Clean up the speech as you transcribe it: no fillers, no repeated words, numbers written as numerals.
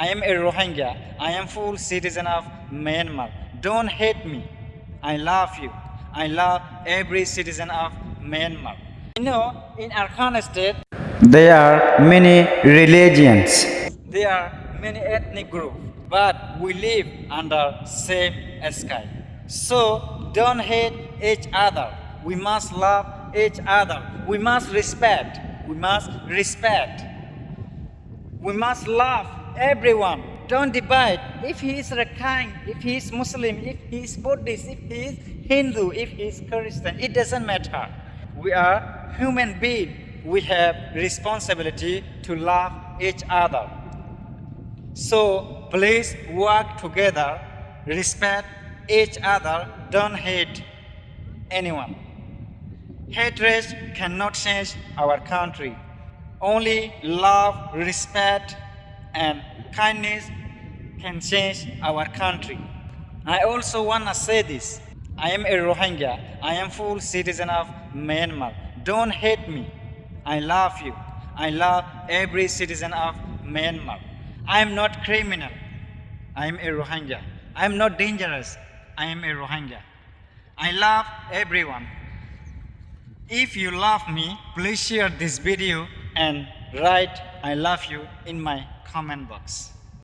I am a Rohingya. I am full citizen of Myanmar. Don't hate me. I love you. I love every citizen of Myanmar. In Arkhana state, There are many religions. there are many ethnic groups, but we live under same sky. So don't hate each other. We must love each other. We must respect. We must respect. We must love everyone. Don't divide. If he is Rakhine, if he is Muslim, if he is Buddhist, if he is Hindu, if he is Christian, it doesn't matter. We are human beings. We have responsibility to love each other. So please work together, respect each other, don't hate anyone. Hatred cannot change our country. Only love, respect, and kindness can change our country. I also want to say this. I am a Rohingya. I am full citizen of Myanmar. Don't hate me. I love you. I love every citizen of Myanmar. I am not criminal. I am a Rohingya. I am not dangerous. I am a Rohingya. I love everyone. If you love me, please share this video and write I love you in my comment box.